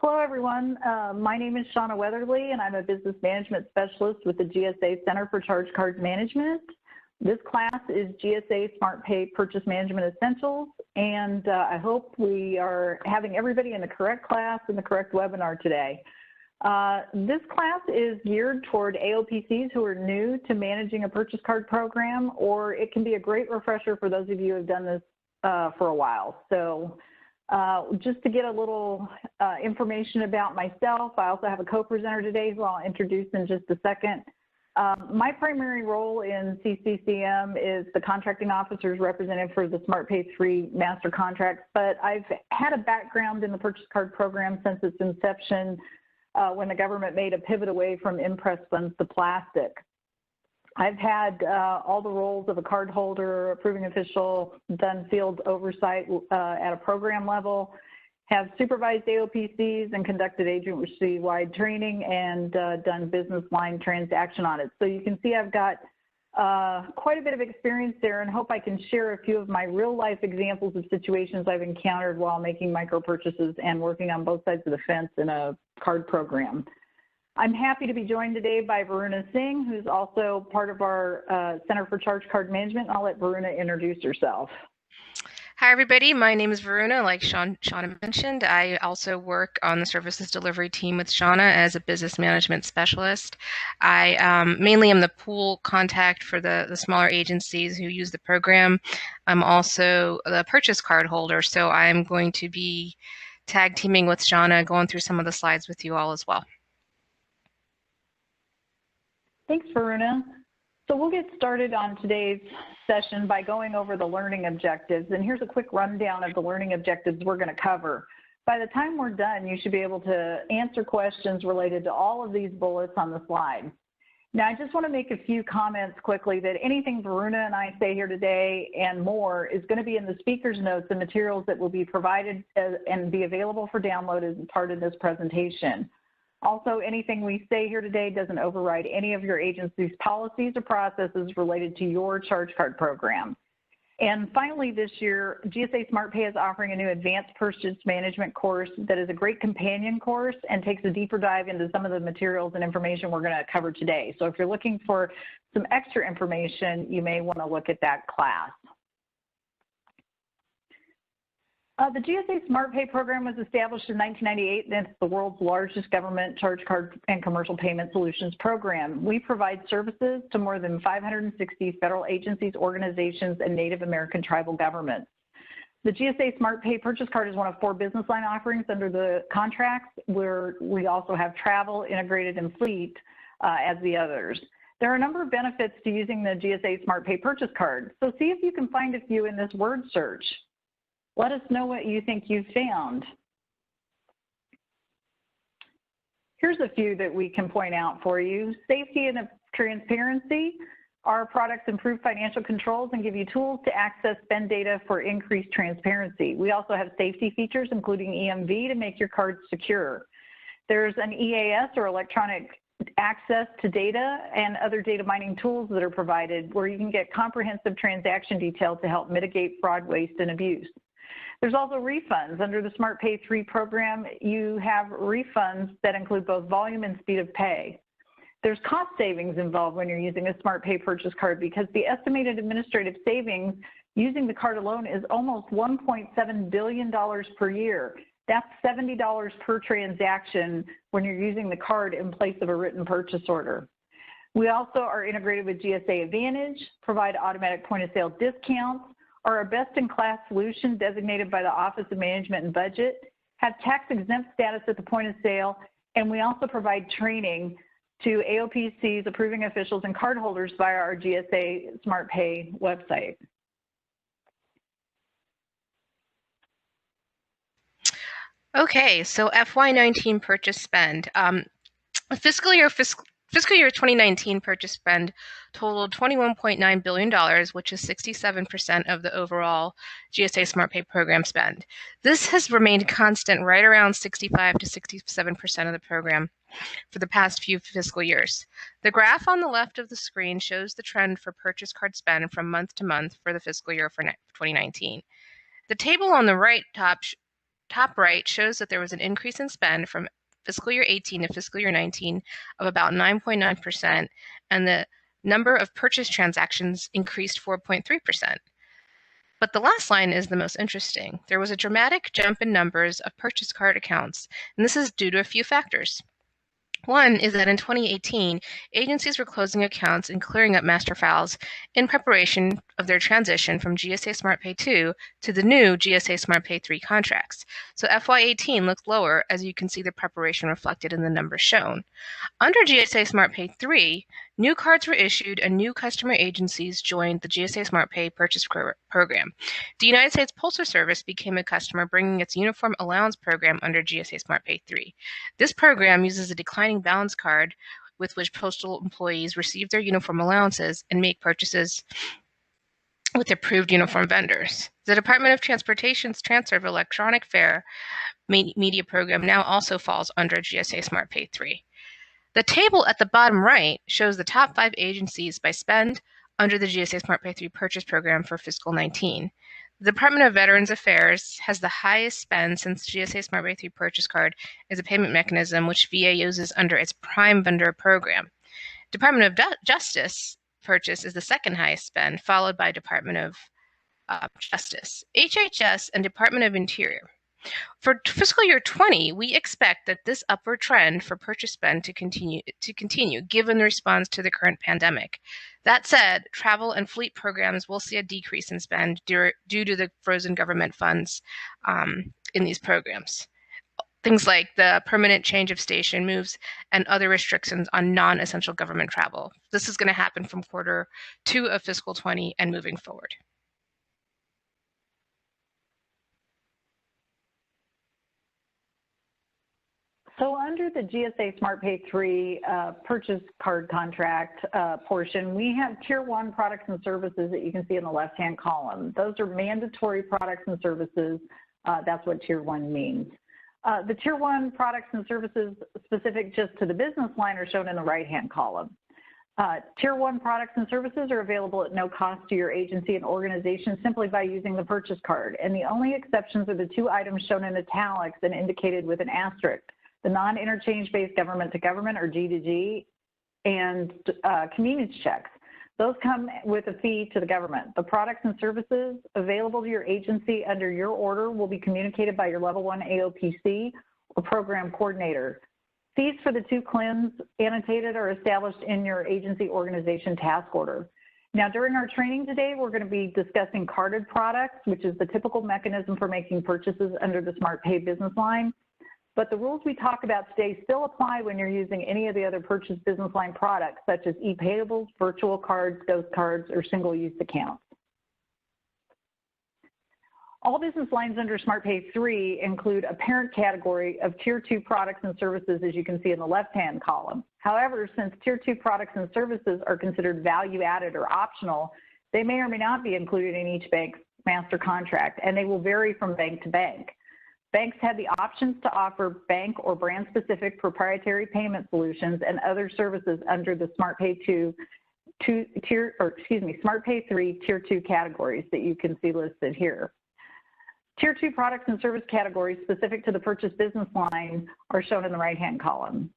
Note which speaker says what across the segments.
Speaker 1: Hello, everyone. My name is Shauna Weatherly, and I'm a business management specialist with the GSA Center for Charge Card Management. This class is GSA SmartPay Purchase Management Essentials, and I hope we are having everybody in the correct class and the correct webinar today. This class is geared toward AOPCs who are new to managing a purchase card program, or it can be a great refresher for those of you who have done this for a while. So just to get a little information about myself, I also have a co-presenter today who I'll introduce in just a second. My primary role in CCCM is the contracting officer's representative for the SmartPay 3 master contracts, but I've had a background in the purchase card program since its inception when the government made a pivot away from impress funds to plastic. I've had all the roles of a card holder, approving official, done field oversight at a program level, have supervised AOPCs and conducted agency-wide training, and done business line transaction audits. So you can see I've got quite a bit of experience there, and hope I can share a few of my real-life examples of situations I've encountered while making micro purchases and working on both sides of the fence in a card program. I'm happy to be joined today by Varuna Singh, who's also part of our Center for Charge Card Management. I'll let Varuna introduce herself.
Speaker 2: Hi, everybody. My name is Varuna. Like Shauna mentioned, I also work on the services delivery team with Shauna as a business management specialist. I mainly am the pool contact for the smaller agencies who use the program. I'm also the purchase card holder, so I'm going to be tag teaming with Shauna, going through some of the slides with you all as well.
Speaker 1: Thanks, Varuna. So we'll get started on today's session by going over the learning objectives. And here's a quick rundown of the learning objectives we're going to cover. By the time we're done, you should be able to answer questions related to all of these bullets on the slide. Now, I just want to make a few comments quickly that anything Varuna and I say here today and more is going to be in the speaker's notes and materials that will be provided and be available for download as part of this presentation. Also, anything we say here today doesn't override any of your agency's policies or processes related to your charge card program. And finally, this year, GSA SmartPay is offering a new advanced purchase management course that is a great companion course and takes a deeper dive into some of the materials and information we're going to cover today. So if you're looking for some extra information, you may want to look at that class. The GSA SmartPay program was established in 1998, and it's the world's largest government charge card and commercial payment solutions program. We provide services to more than 560 federal agencies, organizations, and Native American tribal governments. The GSA SmartPay purchase card is one of 4 business line offerings under the contracts, where we also have travel, integrated, and fleet as the others. There are a number of benefits to using the GSA SmartPay purchase card, so see if you can find a few in this word search. Let us know what you think you've found. Here's a few that we can point out for you. Safety and transparency. Our products improve financial controls and give you tools to access spend data for increased transparency. We also have safety features, including EMV, to make your cards secure. There's an EAS, or electronic access to data, and other data mining tools that are provided where you can get comprehensive transaction detail to help mitigate fraud, waste, and abuse. There's also refunds. Under the SmartPay 3 program, you have refunds that include both volume and speed of pay. There's cost savings involved when you're using a SmartPay purchase card, because the estimated administrative savings using the card alone is almost $1.7 billion per year. That's $70 per transaction when you're using the card in place of a written purchase order. We also are integrated with GSA Advantage, provide automatic point-of-sale discounts, are a best-in-class solution designated by the Office of Management and Budget, have tax-exempt status at the point of sale, and we also provide training to AOPCs, approving officials, and cardholders via our GSA SmartPay website.
Speaker 2: Okay, so FY19 purchase spend. Fiscal year 2019 purchase spend totaled $21.9 billion, which is 67% of the overall GSA SmartPay program spend. This has remained constant right around 65 to 67% of the program for the past few fiscal years. The graph on the left of the screen shows the trend for purchase card spend from month to month for the fiscal year for 2019. The table on the right top top right shows that there was an increase in spend from fiscal year 18 to fiscal year 19 of about 9.9%, and the number of purchase transactions increased 4.3%. But the last line is the most interesting. There was a dramatic jump in numbers of purchase card accounts, and this is due to a few factors. One is that in 2018, agencies were closing accounts and clearing up master files in preparation of their transition from GSA SmartPay 2 to the new GSA SmartPay 3 contracts. So FY18 looks lower, as you can see the preparation reflected in the numbers shown. Under GSA SmartPay 3, new cards were issued and new customer agencies joined the GSA SmartPay purchase program. The United States Postal Service became a customer, bringing its Uniform Allowance program under GSA SmartPay 3. This program uses a declining balance card with which postal employees receive their uniform allowances and make purchases with approved uniform vendors. The Department of Transportation's transfer of electronic fare media program now also falls under GSA SmartPay 3. The table at the bottom right shows the top 5 agencies by spend under the GSA SmartPay 3 purchase program for fiscal 19. The Department of Veterans Affairs has the highest spend since GSA SmartPay 3 purchase card is a payment mechanism which VA uses under its prime vendor program. Department of Justice purchase is the second highest spend, followed by Department of Justice, HHS, and Department of Interior. For fiscal year 20, we expect that this upward trend for purchase spend to continue given the response to the current pandemic. That said, travel and fleet programs will see a decrease in spend due to the frozen government funds in these programs. Things like the permanent change of station moves and other restrictions on non-essential government travel. This is going to happen from quarter 2 of fiscal 20 and moving forward.
Speaker 1: So under the GSA SmartPay 3 purchase card contract portion, we have Tier 1 products and services that you can see in the left-hand column. Those are mandatory products and services. That's what Tier 1 means. The Tier 1 products and services specific just to the business line are shown in the right-hand column. Tier 1 products and services are available at no cost to your agency and organization simply by using the purchase card. And the only exceptions are the 2 items shown in italics and indicated with an asterisk: the non-interchange-based government-to-government, or G2G, and convenience checks. Those come with a fee to the government. The products and services available to your agency under your order will be communicated by your Level 1 AOPC or program coordinator. Fees for the 2 CLINs annotated are established in your agency organization task order. Now, during our training today, we're going to be discussing carded products, which is the typical mechanism for making purchases under the SmartPay business line. But the rules we talk about today still apply when you're using any of the other purchase business line products, such as e-payables, virtual cards, ghost cards, or single-use accounts. All business lines under SmartPay 3 include a parent category of Tier 2 products and services, as you can see in the left-hand column. However, since Tier 2 products and services are considered value-added or optional, they may or may not be included in each bank's master contract, and they will vary from bank to bank. Banks have the options to offer bank or brand-specific proprietary payment solutions and other services under the SmartPay 3 Tier 2 categories that you can see listed here. Tier 2 products and service categories specific to the purchase business line are shown in the right-hand column.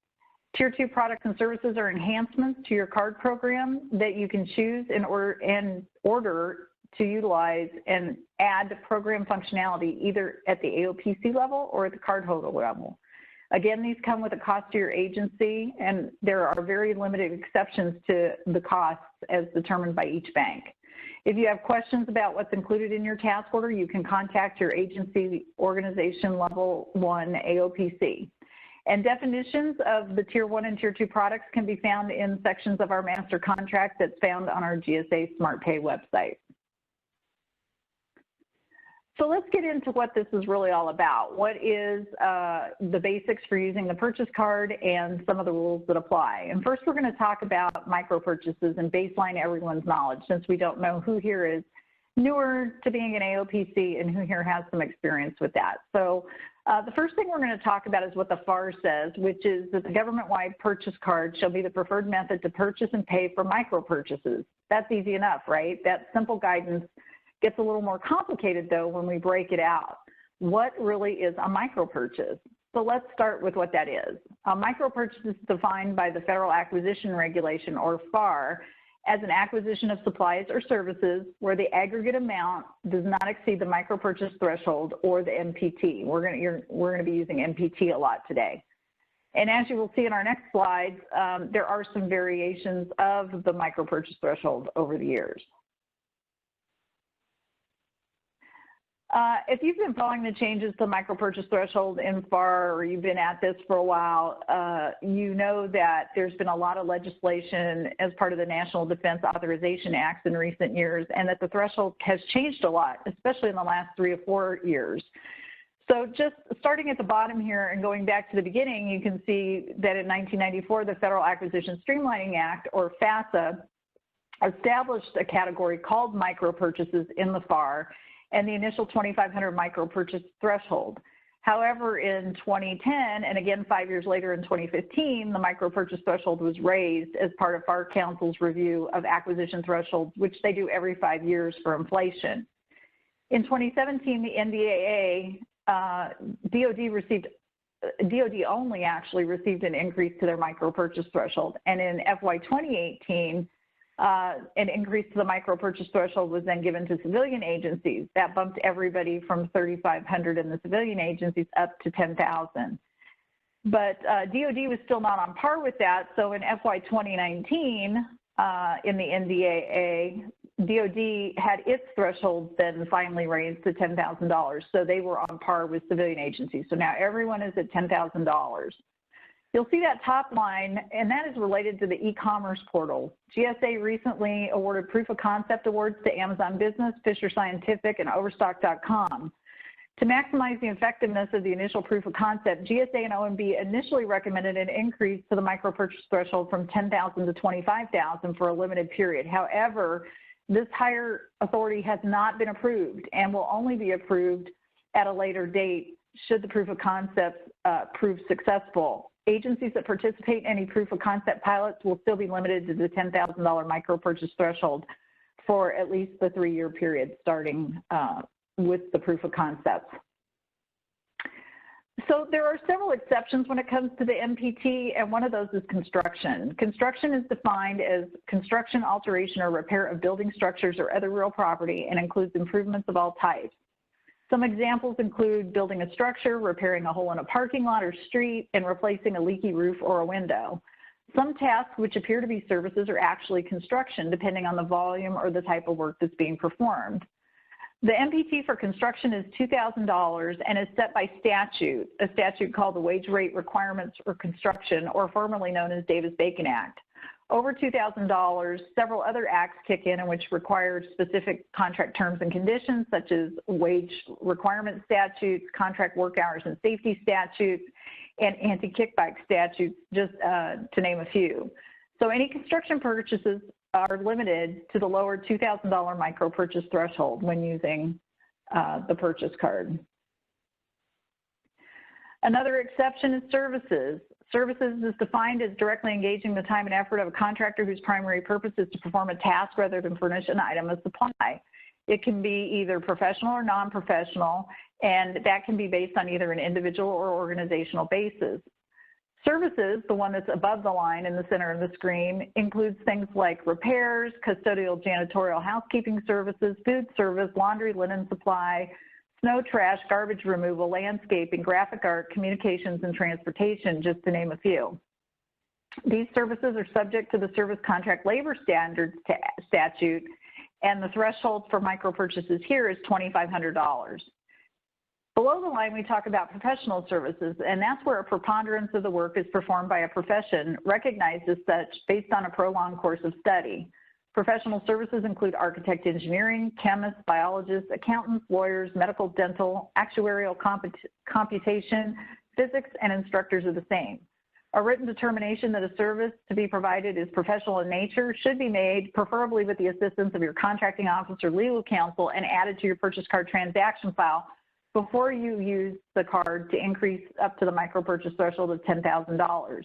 Speaker 1: Tier 2 products and services are enhancements to your card program that you can choose in order to utilize and add program functionality either at the AOPC level or at the cardholder level. Again, these come with a cost to your agency, and there are very limited exceptions to the costs as determined by each bank. If you have questions about what's included in your task order, you can contact your agency organization Level 1 AOPC. And definitions of the Tier 1 and Tier 2 products can be found in sections of our master contract that's found on our GSA SmartPay website. So let's get into what this is really all about. What is the basics for using the purchase card and some of the rules that apply. And first, we're going to talk about micro purchases and baseline everyone's knowledge, since we don't know who here is newer to being an AOPC and who here has some experience with that. So the first thing we're going to talk about is what the FAR says, which is that the government-wide purchase card shall be the preferred method to purchase and pay for micro purchases. That's easy enough, right? That simple guidance gets a little more complicated, though, when we break it out. what really is a micro purchase? So let's start with what that is. A micro purchase is defined by the Federal Acquisition Regulation, or FAR, as an acquisition of supplies or services where the aggregate amount does not exceed the micro purchase threshold or the MPT. We're going to be using MPT a lot today. And as you will see in our next slides, there are some variations of the micro purchase threshold over the years. If you've been following the changes to micro purchase threshold in FAR, or you've been at this for a while, you know that there's been a lot of legislation as part of the National Defense Authorization Act in recent years, and that the threshold has changed a lot, especially in the last 3 or 4 years. So just starting at the bottom here and going back to the beginning, you can see that in 1994, the Federal Acquisition Streamlining Act, or FASA, established a category called micro purchases in the FAR, and the initial 2,500 micro purchase threshold. However, in 2010, and again 5 years later in 2015, the micro purchase threshold was raised as part of FAR Council's review of acquisition thresholds, which they do every 5 years for inflation. In 2017, the NDAA, DOD only actually received an increase to their micro purchase threshold, and in FY 2018, an increase to the micro purchase threshold was then given to civilian agencies. That bumped everybody from 3,500 in the civilian agencies up to 10,000. But DOD was still not on par with that, so in FY 2019, in the NDAA, DOD had its threshold then finally raised to $10,000, so they were on par with civilian agencies. So now everyone is at $10,000. You'll see that top line, and that is related to the e-commerce portal. GSA recently awarded proof of concept awards to Amazon Business, Fisher Scientific, and Overstock.com. To maximize the effectiveness of the initial proof of concept, GSA and OMB initially recommended an increase to the micro purchase threshold from $10,000 to $25,000 for a limited period. However, this higher authority has not been approved and will only be approved at a later date should the proof of concept prove successful. Agencies that participate in any proof of concept pilots will still be limited to the $10,000 micro purchase threshold for at least the 3-year period starting with the proof of concept. So there are several exceptions when it comes to the MPT, and one of those is construction. Construction is defined as construction, alteration, or repair of building structures or other real property and includes improvements of all types. Some examples include building a structure, repairing a hole in a parking lot or street, and replacing a leaky roof or a window. Some tasks which appear to be services are actually construction, depending on the volume or the type of work that's being performed. The MPT for construction is $2,000 and is set by statute, a statute called the Wage Rate Requirements for Construction, or formerly known as Davis-Bacon Act. Over $2,000, several other acts kick in which require specific contract terms and conditions, such as wage requirement statutes, contract work hours and safety statutes, and anti-kickback statutes, just to name a few. So any construction purchases are limited to the lower $2,000 micro purchase threshold when using the purchase card. Another exception is services. Services is defined as directly engaging the time and effort of a contractor whose primary purpose is to perform a task rather than furnish an item of supply. It can be either professional or non-professional, and that can be based on either an individual or organizational basis. Services, the one that's above the line in the center of the screen, includes things like repairs, custodial janitorial housekeeping services, food service, laundry, linen supply, snow, trash, garbage removal, landscaping, graphic art, communications, and transportation, just to name a few. These services are subject to the Service Contract Labor Standards statute, and the threshold for micro purchases here is $2,500. Below the line, we talk about professional services, and that's where a preponderance of the work is performed by a profession recognized as such based on a prolonged course of study. Professional services include architect engineering, chemists, biologists, accountants, lawyers, medical, dental, actuarial computation, physics, and instructors of the same. A written determination that a service to be provided is professional in nature should be made, preferably with the assistance of your contracting officer, legal counsel, and added to your purchase card transaction file before you use the card to increase up to the micro purchase threshold of $10,000.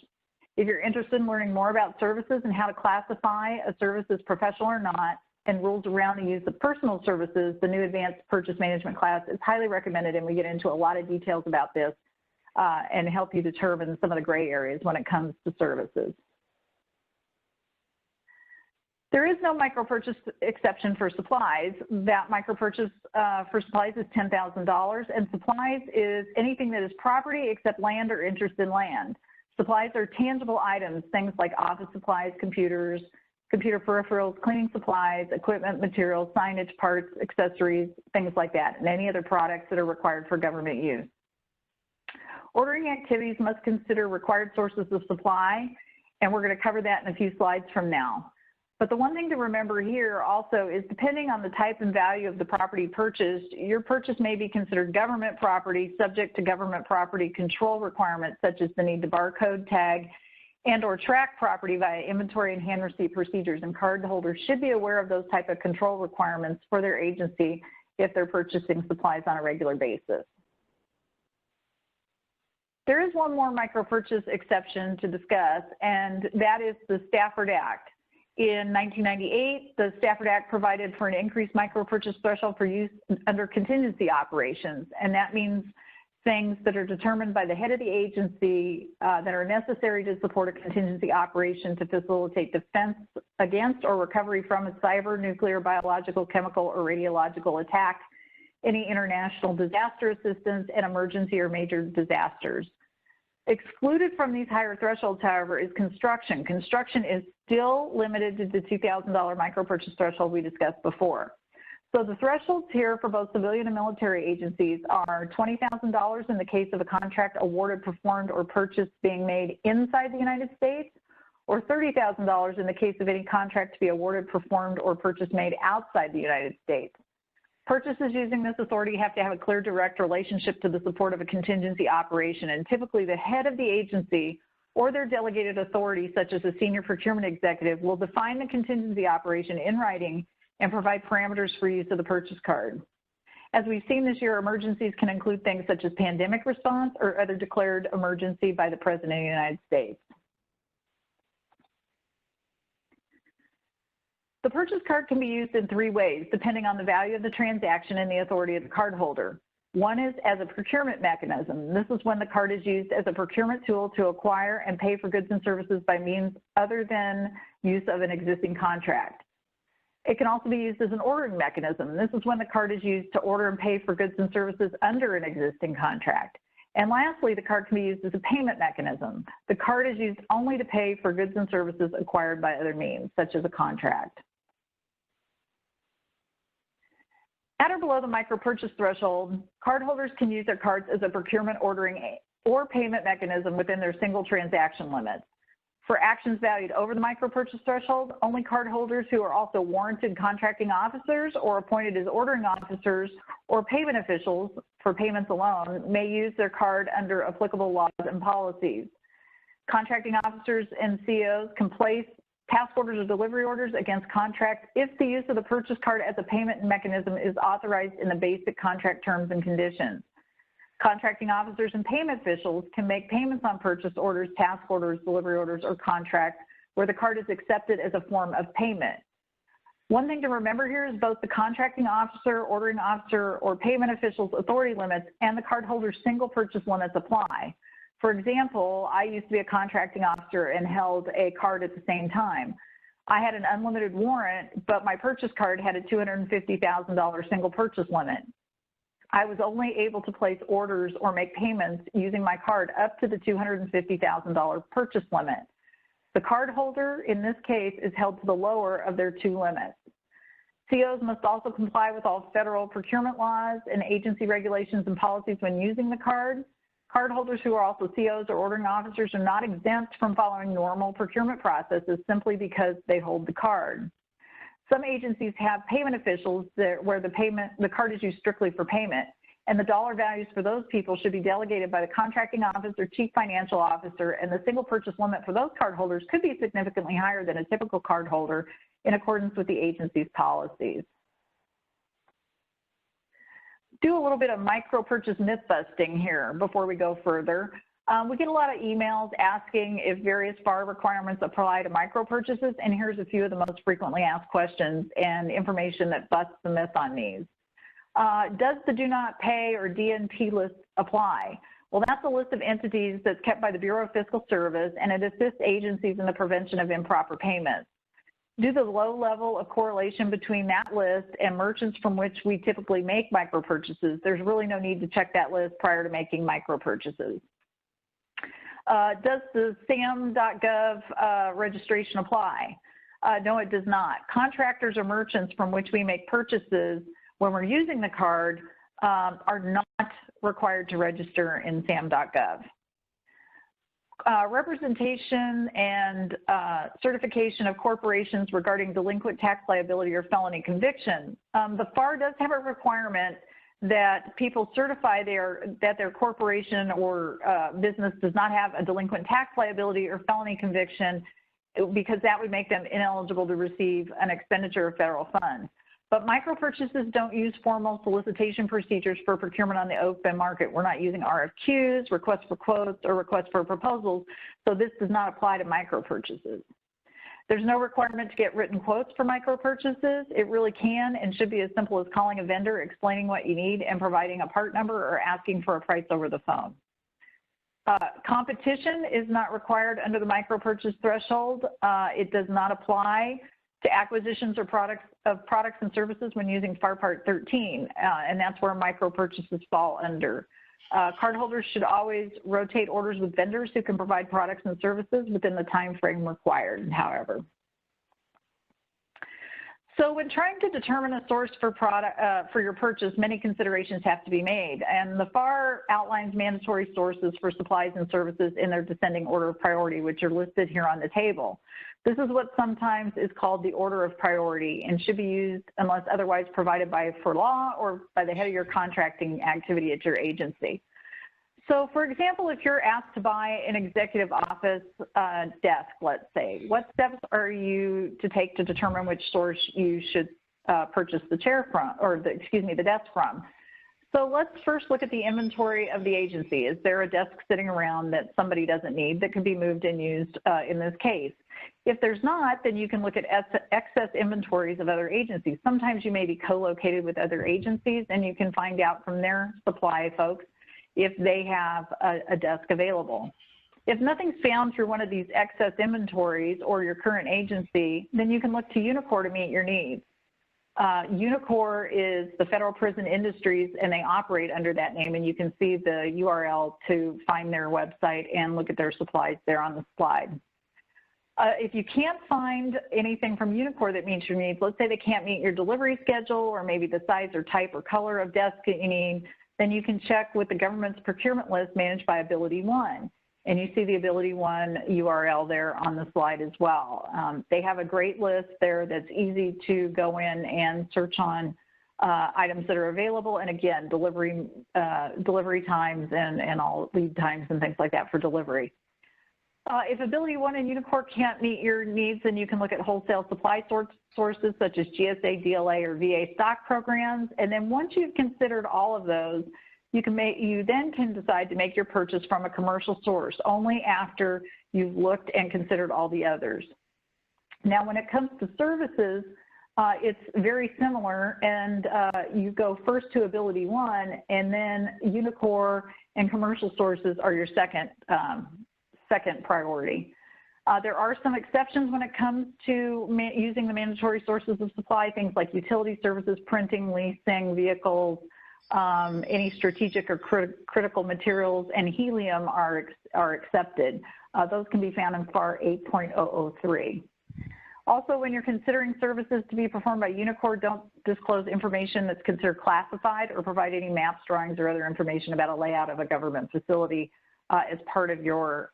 Speaker 1: If you're interested in learning more about services and how to classify a service as professional or not, and rules around the use of personal services, the new advanced purchase management class is highly recommended, and we get into a lot of details about this and help you determine some of the gray areas when it comes to services. There is no micro-purchase exception for supplies. That micro-purchase for supplies is $10,000, and supplies is anything that is property except land or interest in land. Supplies are tangible items, things like office supplies, computers, computer peripherals, cleaning supplies, equipment, materials, signage, parts, accessories, things like that, and any other products that are required for government use. Ordering activities must consider required sources of supply, and we're going to cover that in a few slides from now. But the one thing to remember here also is depending on the type and value of the property purchased, your purchase may be considered government property subject to government property control requirements such as the need to barcode, tag, and or track property via inventory and hand receipt procedures, and cardholders should be aware of those type of control requirements for their agency if they're purchasing supplies on a regular basis. There is one more micro-purchase exception to discuss, and that is the Stafford Act. In 1998, the Stafford Act provided for an increased micro-purchase threshold for use under contingency operations, and that means things that are determined by the head of the agency that are necessary to support a contingency operation to facilitate defense against or recovery from a cyber, nuclear, biological, chemical, or radiological attack, any international disaster assistance, and emergency or major disasters. Excluded from these higher thresholds, however, is construction. Construction is still limited to the $2,000 micro-purchase threshold we discussed before. So the thresholds here for both civilian and military agencies are $20,000 in the case of a contract awarded, performed, or purchased being made inside the United States, or $30,000 in the case of any contract to be awarded, performed, or purchased made outside the United States. Purchases using this authority have to have a clear direct relationship to the support of a contingency operation, and typically the head of the agency or their delegated authority, such as a senior procurement executive, will define the contingency operation in writing and provide parameters for use of the purchase card. As we've seen this year, emergencies can include things such as pandemic response or other declared emergency by the President of the United States. The purchase card can be used in three ways, depending on the value of the transaction and the authority of the cardholder. One is as a procurement mechanism. This is when the card is used as a procurement tool to acquire and pay for goods and services by means other than use of an existing contract. It can also be used as an ordering mechanism. This is when the card is used to order and pay for goods and services under an existing contract. And lastly, the card can be used as a payment mechanism. The card is used only to pay for goods and services acquired by other means, such as a contract. At or below the micro-purchase threshold, cardholders can use their cards as a procurement, ordering, or payment mechanism within their single transaction limits. For actions valued over the micro-purchase threshold, only cardholders who are also warranted contracting officers or appointed as ordering officers or payment officials for payments alone may use their card under applicable laws and policies. Contracting officers and COs can place task orders or delivery orders against contracts if the use of the purchase card as a payment mechanism is authorized in the basic contract terms and conditions. Contracting officers and payment officials can make payments on purchase orders, task orders, delivery orders, or contracts where the card is accepted as a form of payment. One thing to remember here is both the contracting officer, ordering officer, or payment official's authority limits and the cardholder's single purchase limits apply. For example, I used to be a contracting officer and held a card at the same time. I had an unlimited warrant, but my purchase card had a $250,000 single purchase limit. I was only able to place orders or make payments using my card up to the $250,000 purchase limit. The cardholder, in this case, is held to the lower of their two limits. COs must also comply with all federal procurement laws and agency regulations and policies when using the card. Cardholders who are also COs or ordering officers are not exempt from following normal procurement processes simply because they hold the card. Some agencies have payment officials where the card is used strictly for payment, and the dollar values for those people should be delegated by the contracting officer, chief financial officer, and the single purchase limit for those cardholders could be significantly higher than a typical cardholder in accordance with the agency's policies. Do a little bit of micro-purchase myth busting here before we go further. We get a lot of emails asking if various FAR requirements apply to micro purchases, and here's a few of the most frequently asked questions and information that busts the myth on these. Does the Do Not Pay or DNP list apply? Well, that's a list of entities that's kept by the Bureau of Fiscal Service, and it assists agencies in the prevention of improper payments. Due to the low level of correlation between that list and merchants from which we typically make micro purchases, there's really no need to check that list prior to making micro purchases. Does the SAM.gov registration apply? No, it does not. Contractors or merchants from which we make purchases when we're using the card are not required to register in SAM.gov. Representation and certification of corporations regarding delinquent tax liability or felony conviction. The FAR does have a requirement that people certify that their corporation or business does not have a delinquent tax liability or felony conviction, because that would make them ineligible to receive an expenditure of federal funds. But micro purchases don't use formal solicitation procedures for procurement on the open market. We're not using RFQs, requests for quotes, or requests for proposals, so this does not apply to micro purchases. There's no requirement to get written quotes for micro purchases. It really can and should be as simple as calling a vendor, explaining what you need, and providing a part number or asking for a price over the phone. Competition is not required under the micro purchase threshold. It does not apply to acquisitions or products and services when using FAR Part 13, and that's where micro purchases fall under. Cardholders should always rotate orders with vendors who can provide products and services within the time frame required, however. So when trying to determine a source for your purchase, many considerations have to be made, and the FAR outlines mandatory sources for supplies and services in their descending order of priority, which are listed here on the table. This is what sometimes is called the order of priority and should be used unless otherwise provided for law or by the head of your contracting activity at your agency. So for example, if you're asked to buy an executive office desk, let's say, what steps are you to take to determine which source you should purchase the chair from, or the desk from? So let's first look at the inventory of the agency. Is there a desk sitting around that somebody doesn't need that could be moved and used in this case? If there's not, then you can look at excess inventories of other agencies. Sometimes you may be co-located with other agencies, and you can find out from their supply folks if they have a desk available. If nothing's found through one of these excess inventories or your current agency, then you can look to Unicor to meet your needs. Unicor is the Federal Prison Industries, and they operate under that name, and you can see the URL to find their website and look at their supplies there on the slide. If you can't find anything from Unicor that meets your needs, let's say they can't meet your delivery schedule or maybe the size or type or color of desk that you need, then you can check with the government's procurement list managed by AbilityOne. And you see the AbilityOne URL there on the slide as well. They have a great list there that's easy to go in and search on items that are available, and again, delivery times and all lead times and things like that for delivery. If AbilityOne and Unicor can't meet your needs, then you can look at wholesale supply sources such as GSA, DLA, or VA stock programs. And then once you've considered all of those, you then can decide to make your purchase from a commercial source only after you've looked and considered all the others. Now, when it comes to services, it's very similar, and you go first to AbilityOne, and then Unicor and commercial sources are your second priority. There are some exceptions when it comes to using the mandatory sources of supply, things like utility services, printing, leasing, vehicles, any strategic or critical materials, and helium are accepted. Those can be found in FAR 8.003. Also, when you're considering services to be performed by Unicor, don't disclose information that's considered classified or provide any maps, drawings, or other information about a layout of a government facility as part of your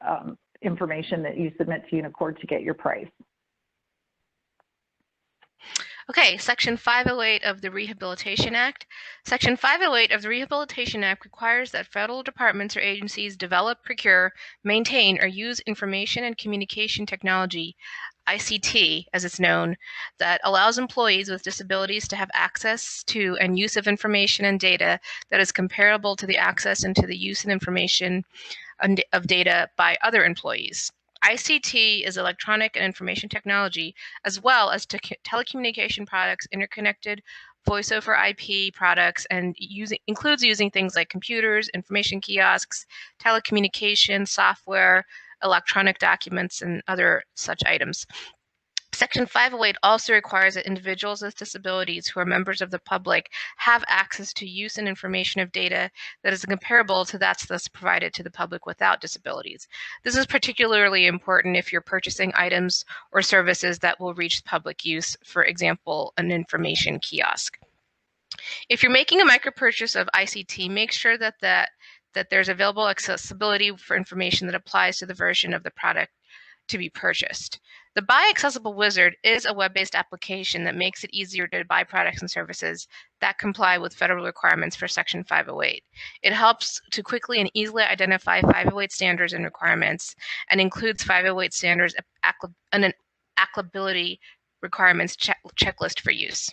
Speaker 1: information that you submit to Unicor to get your price.
Speaker 2: Okay, Section 508 of the Rehabilitation Act. Section 508 of the Rehabilitation Act requires that federal departments or agencies develop, procure, maintain, or use information and communication technology, ICT as it's known, that allows employees with disabilities to have access to and use of information and data that is comparable to the access and to the use of information of data by other employees. ICT is electronic and information technology, as well as telecommunication products, interconnected voice over IP products, and includes using things like computers, information kiosks, telecommunication software, electronic documents, and other such items. Section 508 also requires that individuals with disabilities who are members of the public have access to use and information of data that is comparable to that thus provided to the public without disabilities. This is particularly important if you're purchasing items or services that will reach public use, for example, an information kiosk. If you're making a micro purchase of ICT, make sure that there's available accessibility for information that applies to the version of the product to be purchased. The Buy Accessible Wizard is a web-based application that makes it easier to buy products and services that comply with federal requirements for Section 508. It helps to quickly and easily identify 508 standards and requirements, and includes 508 standards and an applicability requirements checklist for use.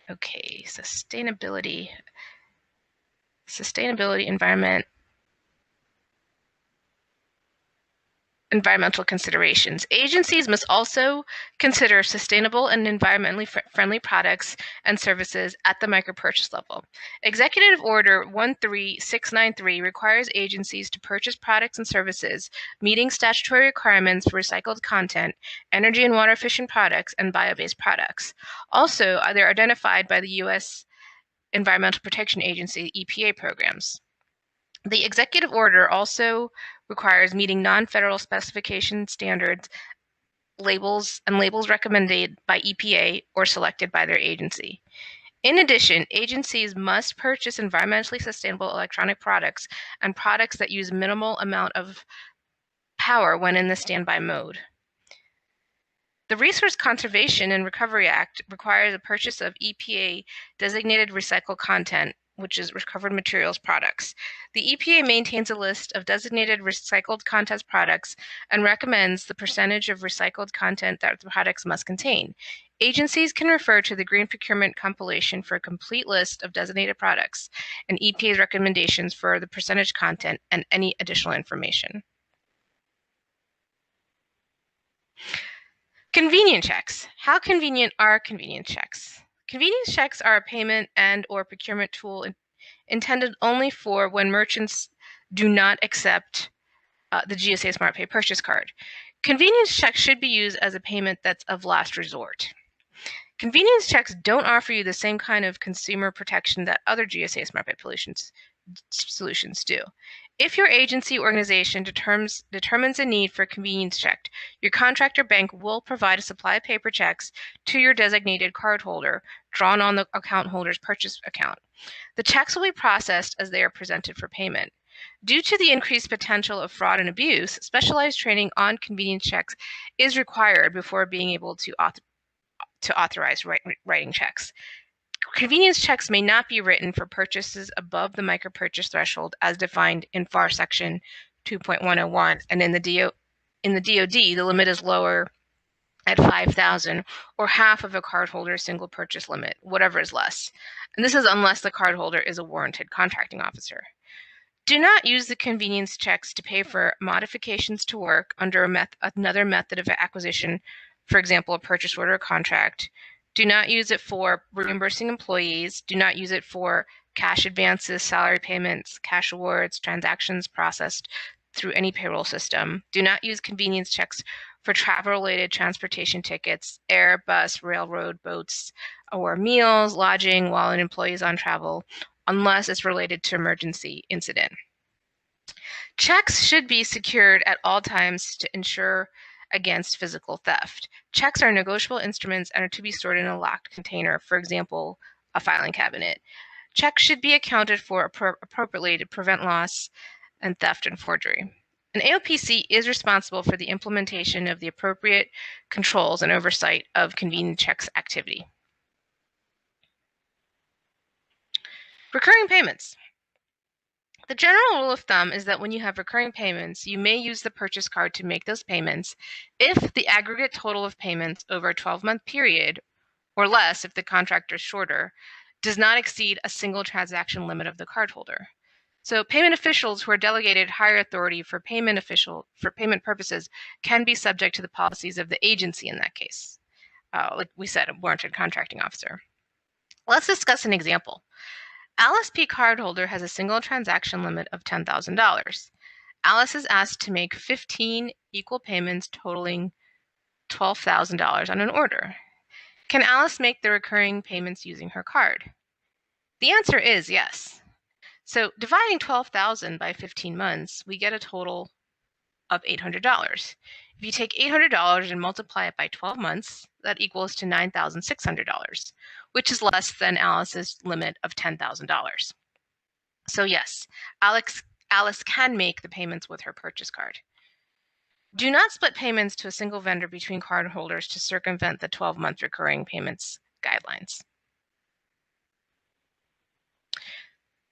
Speaker 2: Okay, sustainability, environmental considerations. Agencies must also consider sustainable and environmentally friendly products and services at the micro-purchase level. Executive Order 13693 requires agencies to purchase products and services meeting statutory requirements for recycled content, energy and water efficient products, and bio-based products. Also, they're identified by the U.S. Environmental Protection Agency, EPA programs. The executive order also requires meeting non-federal specification standards, labels recommended by EPA or selected by their agency. In addition, agencies must purchase environmentally sustainable electronic products and products that use minimal amount of power when in the standby mode. The Resource Conservation and Recovery Act requires a purchase of EPA designated recycled content, which is recovered materials products. The EPA maintains a list of designated recycled content products and recommends the percentage of recycled content that the products must contain. Agencies can refer to the Green Procurement Compilation for a complete list of designated products and EPA's recommendations for the percentage content and any additional information. Convenience checks. How convenient are convenience checks? Convenience checks are a payment and/or procurement tool intended only for when merchants do not accept the GSA SmartPay purchase card. Convenience checks should be used as a payment that's of last resort. Convenience checks don't offer you the same kind of consumer protection that other GSA SmartPay solutions do. If your agency or organization determines a need for a convenience check, your contractor bank will provide a supply of paper checks to your designated cardholder drawn on the account holder's purchase account. The checks will be processed as they are presented for payment. Due to the increased potential of fraud and abuse, specialized training on convenience checks is required before being able to authorize writing checks. Convenience checks may not be written for purchases above the micro-purchase threshold as defined in FAR Section 2.101, and in the DoD, the limit is lower at $5,000 or half of a cardholder's single purchase limit, whatever is less. And this is unless the cardholder is a warranted contracting officer. Do not use the convenience checks to pay for modifications to work under another method of acquisition, for example, a purchase order or contract. Do not use it for reimbursing employees. Do not use it for cash advances, salary payments, cash awards, transactions processed through any payroll system. Do not use convenience checks for travel-related transportation tickets, air, bus, railroad, boats, or meals, lodging while an employee is on travel, unless it's related to emergency incident. Checks should be secured at all times to ensure against physical theft. Checks are negotiable instruments and are to be stored in a locked container, for example, a filing cabinet. Checks should be accounted for appropriately to prevent loss and theft and forgery. An AOPC is responsible for the implementation of the appropriate controls and oversight of convenience checks activity. Recurring payments. The general rule of thumb is that when you have recurring payments, you may use the purchase card to make those payments if the aggregate total of payments over a 12-month period, or less if the contract is shorter, does not exceed a single transaction limit of the cardholder. So payment officials who are delegated higher authority for payment purposes can be subject to the policies of the agency in that case. Like we said, a warranted contracting officer. Let's discuss an example. Alice P. cardholder has a single transaction limit of $10,000. Alice is asked to make 15 equal payments totaling $12,000 on an order. Can Alice make the recurring payments using her card? The answer is yes. So dividing $12,000 by 15 months, we get a total of $800. If you take $800 and multiply it by 12 months, that equals to $9,600, which is less than Alice's limit of $10,000. So yes, Alice can make the payments with her purchase card. Do not split payments to a single vendor between cardholders to circumvent the 12-month recurring payments guidelines.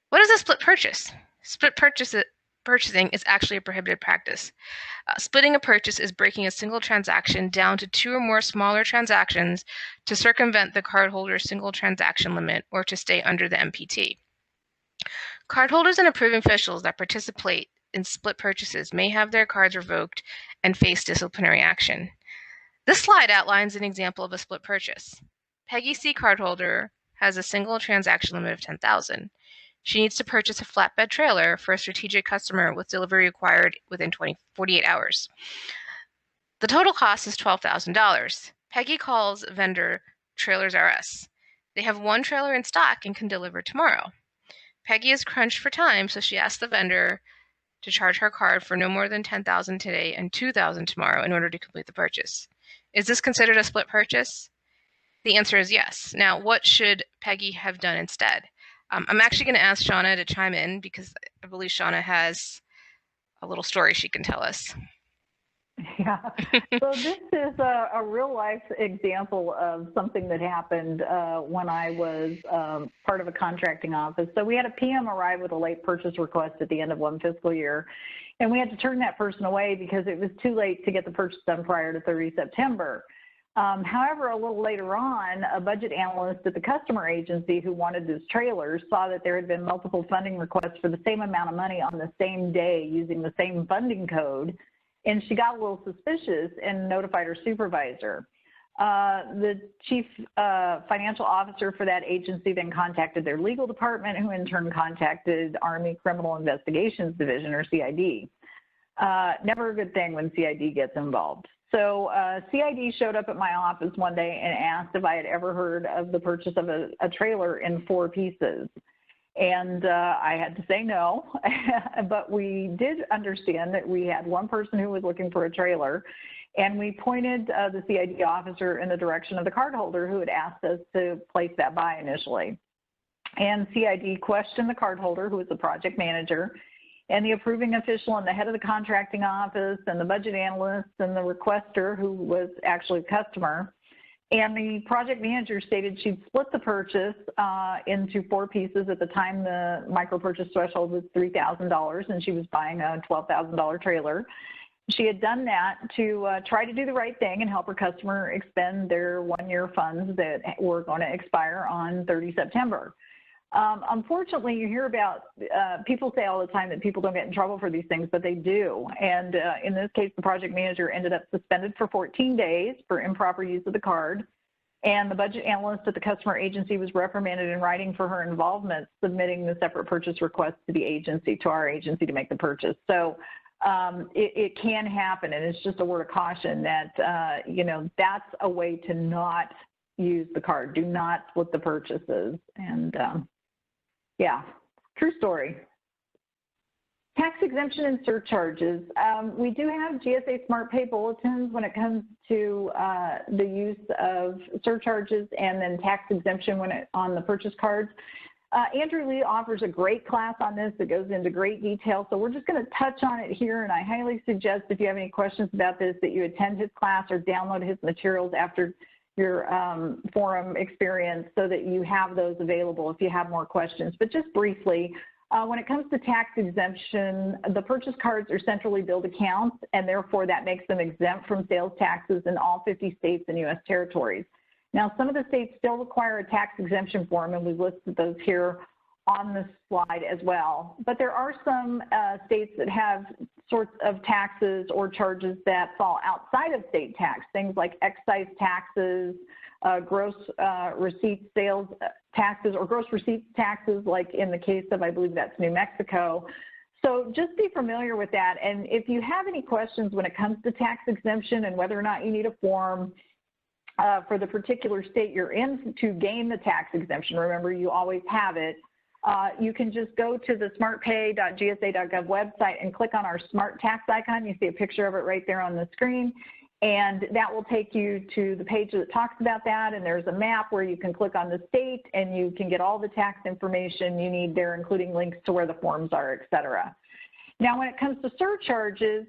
Speaker 2: What is a split purchase? Split purchasing is actually a prohibited practice. Splitting a purchase is breaking a single transaction down to 2 or more smaller transactions to circumvent the cardholder's single transaction limit or to stay under the MPT. Cardholders and approving officials that participate in split purchases may have their cards revoked and face disciplinary action. This slide outlines an example of a split purchase. Peggy C. cardholder has a single transaction limit of $10,000. She needs to purchase a flatbed trailer for a strategic customer with delivery required within 48 hours. The total cost is $12,000. Peggy calls vendor Trailers R Us. They have 1 trailer in stock and can deliver tomorrow. Peggy is crunched for time, so she asks the vendor to charge her card for no more than $10,000 today and $2,000 tomorrow in order to complete the purchase. Is this considered a split purchase? The answer is yes. Now, what should Peggy have done instead? I'm actually going to ask Shauna to chime in because I believe Shauna has a little story she can tell us.
Speaker 1: Yeah, so this is a real-life example of something that happened when I was part of a contracting office. So we had a PM arrive with a late purchase request at the end of one fiscal year, and we had to turn that person away because it was too late to get the purchase done prior to 30 September. However, a little later on, a budget analyst at the customer agency who wanted this trailer saw that there had been multiple funding requests for the same amount of money on the same day using the same funding code, and she got a little suspicious and notified her supervisor. The chief financial officer for that agency then contacted their legal department, who in turn contacted Army Criminal Investigations Division, or CID. Never a good thing when CID gets involved. So CID showed up at my office one day and asked if I had ever heard of the purchase of a trailer in 4 pieces. And I had to say no, but we did understand that we had one person who was looking for a trailer, and we pointed the CID officer in the direction of the cardholder who had asked us to place that buy initially. And CID questioned the cardholder, who was the project manager, and the approving official and the head of the contracting office and the budget analyst and the requester, who was actually a customer. And the project manager stated she'd split the purchase into 4 pieces. At the time, the micro purchase threshold was $3,000, and she was buying a $12,000 trailer. She had done that to try to do the right thing and help her customer expend their 1-year funds that were going to expire on 30 September. Unfortunately, you hear about people say all the time that people don't get in trouble for these things, but they do. And in this case, the project manager ended up suspended for 14 days for improper use of the card. And the budget analyst at the customer agency was reprimanded in writing for her involvement, submitting the separate purchase request to the agency, to our agency, to make the purchase. So it can happen, and it's just a word of caution that, you know, that's a way to not use the card. Do not split the purchases. And yeah, true story. Tax exemption and surcharges. We do have GSA SmartPay Bulletins when it comes to the use of surcharges and then tax exemption on the purchase cards. Andrew Lee offers a great class on this that goes into great detail, so we're just going to touch on it here, and I highly suggest if you have any questions about this that you attend his class or download his materials after your forum experience so that you have those available if you have more questions. But just briefly, when it comes to tax exemption, the purchase cards are centrally billed accounts, and therefore that makes them exempt from sales taxes in all 50 states and U.S. territories. Now, some of the states still require a tax exemption form, and we've listed those here on this slide as well. But there are some states that have sorts of taxes or charges that fall outside of state tax, things like excise taxes, gross receipt sales taxes, or gross receipts taxes, like in the case of, I believe that's New Mexico. So just be familiar with that. And if you have any questions when it comes to tax exemption and whether or not you need a form for the particular state you're in to gain the tax exemption, remember you always have it, you can just go to the smartpay.gsa.gov website and click on our smart tax icon. You see a picture of it right there on the screen, and that will take you to the page that talks about that, and there's a map where you can click on the state and you can get all the tax information you need there, including links to where the forms are, et cetera. Now, when it comes to surcharges,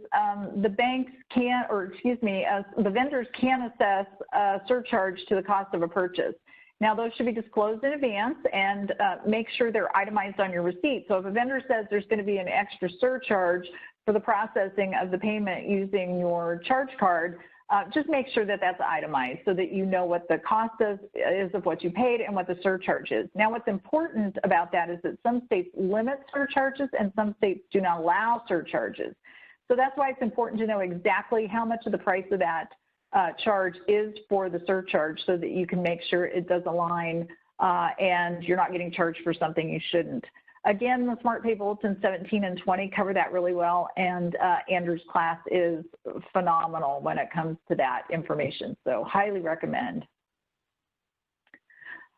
Speaker 1: the banks can, or excuse me, the vendors can assess a surcharge to the cost of a purchase. Now, those should be disclosed in advance and make sure they're itemized on your receipt. So if a vendor says there's going to be an extra surcharge for the processing of the payment using your charge card, just make sure that that's itemized so that you know what the cost is of what you paid and what the surcharge is. Now, what's important about that is that some states limit surcharges and some states do not allow surcharges. So that's why it's important to know exactly how much of the price of that charge is for the surcharge so that you can make sure it does align and you're not getting charged for something you shouldn't. Again, the SmartPay Bulletins 17 and 20 cover that really well, and Andrew's class is phenomenal when it comes to that information, so highly recommend.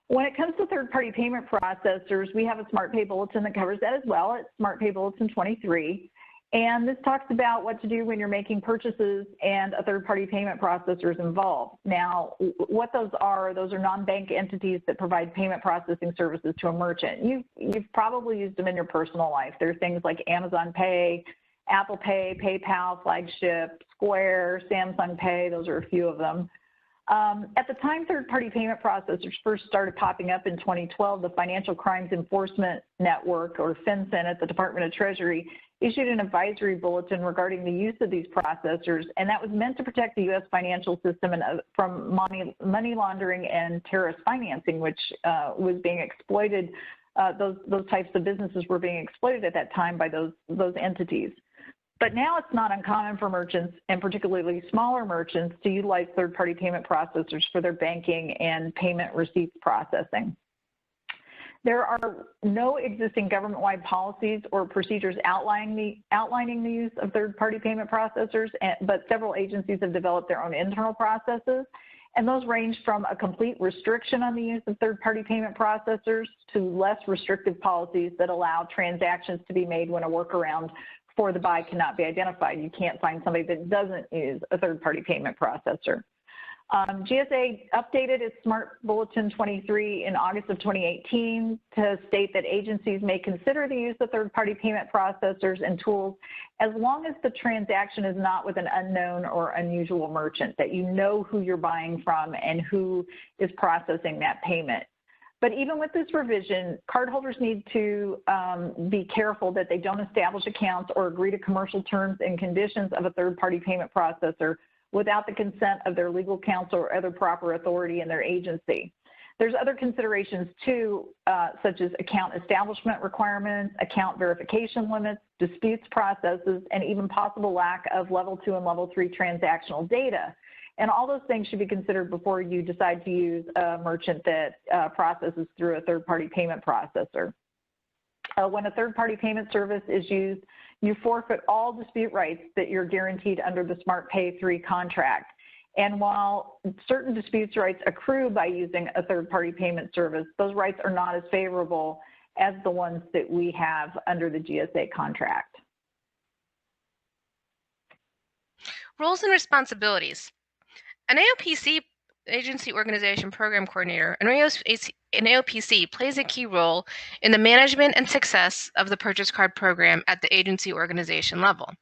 Speaker 1: When it comes to third-party payment processors, we have a SmartPay Bulletin that covers that as well. It's SmartPay Bulletin 23. And this talks about what to do when you're making purchases and a third-party payment processor is involved. Now, what those are non-bank entities that provide payment processing services to a merchant. You've probably used them in your personal life. There are things like Amazon Pay, Apple Pay, PayPal, Flagship, Square, Samsung Pay. Those are a few of them. At the time third-party payment processors first started popping up in 2012, the Financial Crimes Enforcement Network, or FinCEN, at the Department of Treasury issued an advisory bulletin regarding the use of these processors, and that was meant to protect the U.S. financial system from money laundering and terrorist financing, which was being exploited. Those types of businesses were being exploited at that time by those entities. But now it's not uncommon for merchants, and particularly smaller merchants, to utilize third-party payment processors for their banking and payment receipts processing. There are no existing government-wide policies or procedures outlining the use of third-party payment processors, but several agencies have developed their own internal processes, and those range from a complete restriction on the use of third-party payment processors to less restrictive policies that allow transactions to be made when a workaround for the buy cannot be identified. You can't find somebody that doesn't use a third-party payment processor. GSA updated its Smart Bulletin 23 in August of 2018 to state that agencies may consider the use of third-party payment processors and tools as long as the transaction is not with an unknown or unusual merchant, that you know who you're buying from and who is processing that payment. But even with this revision, cardholders need to be careful that they don't establish accounts or agree to commercial terms and conditions of a third-party payment processor without the consent of their legal counsel or other proper authority in their agency. There's other considerations too, such as account establishment requirements, account verification limits, disputes processes, and even possible lack of level 2 and level 3 transactional data. And all those things should be considered before you decide to use a merchant that processes through a third-party payment processor. When a third-party payment service is used, you forfeit all dispute rights that you're guaranteed under the SmartPay 3 contract. And while certain disputes rights accrue by using a third-party payment service, those rights are not as favorable as the ones that we have under the GSA contract.
Speaker 2: Roles and responsibilities. An AOPC, Agency Organization Program Coordinator, an AOPC plays a key role in the management and success of the purchase card program at the agency organization level.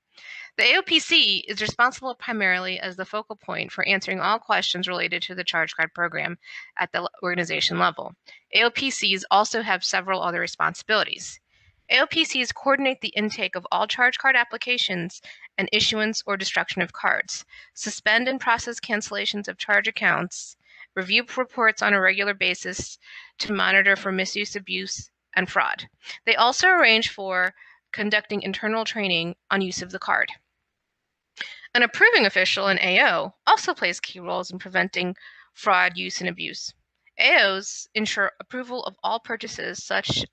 Speaker 2: The AOPC is responsible primarily as the focal point for answering all questions related to the charge card program at the organization level. AOPCs also have several other responsibilities. AOPCs coordinate the intake of all charge card applications and issuance or destruction of cards, suspend and process cancellations of charge accounts, review reports on a regular basis to monitor for misuse, abuse, and fraud. They also arrange for conducting internal training on use of the card. An approving official, an AO, also plays key roles in preventing fraud, use, and abuse. AOs ensure approval of all purchases such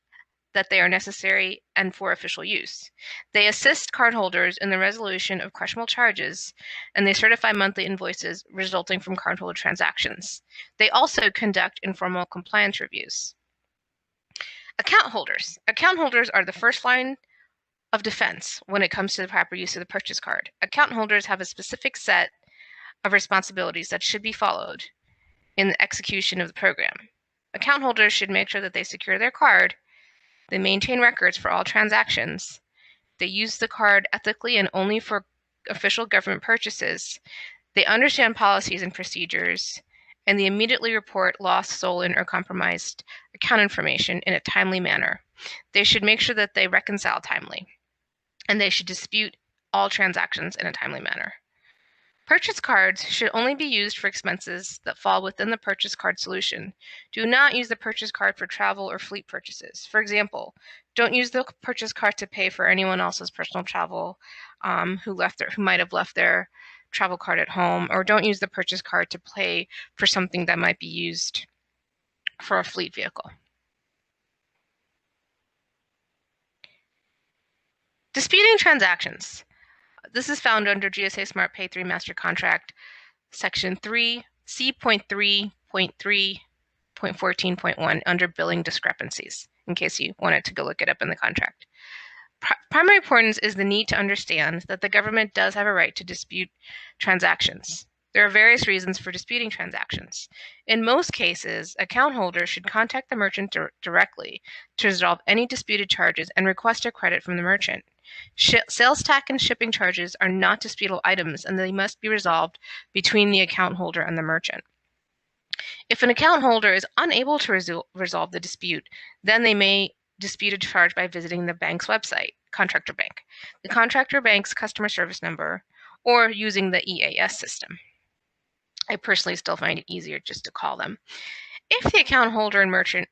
Speaker 2: that they are necessary and for official use. They assist cardholders in the resolution of questionable charges, and they certify monthly invoices resulting from cardholder transactions. They also conduct informal compliance reviews. Account holders. Account holders are the first line of defense when it comes to the proper use of the purchase card. Account holders have a specific set of responsibilities that should be followed in the execution of the program. Account holders should make sure that they secure their card, they maintain records for all transactions, they use the card ethically and only for official government purchases, they understand policies and procedures, and they immediately report lost, stolen, or compromised account information in a timely manner. They should make sure that they reconcile timely, and they should dispute all transactions in a timely manner. Purchase cards should only be used for expenses that fall within the purchase card solution. Do not use the purchase card for travel or fleet purchases. For example, don't use the purchase card to pay for anyone else's personal travel who might have left their travel card at home, or don't use the purchase card to pay for something that might be used for a fleet vehicle. Disputing transactions. This is found under GSA SmartPay 3 Master Contract, Section 3, C.3.3.14.1 under billing discrepancies, in case you wanted to go look it up in the contract. Primary importance is the need to understand that the government does have a right to dispute transactions. There are various reasons for disputing transactions. In most cases, account holders should contact the merchant directly to resolve any disputed charges and request a credit from the merchant. Sales tax and shipping charges are not disputable items, and they must be resolved between the account holder and the merchant. If an account holder is unable to resolve the dispute, then they may dispute a charge by visiting the bank's website, contractor bank, the contractor bank's customer service number, or using the EAS system. I personally still find it easier just to call them. If the account holder and merchant,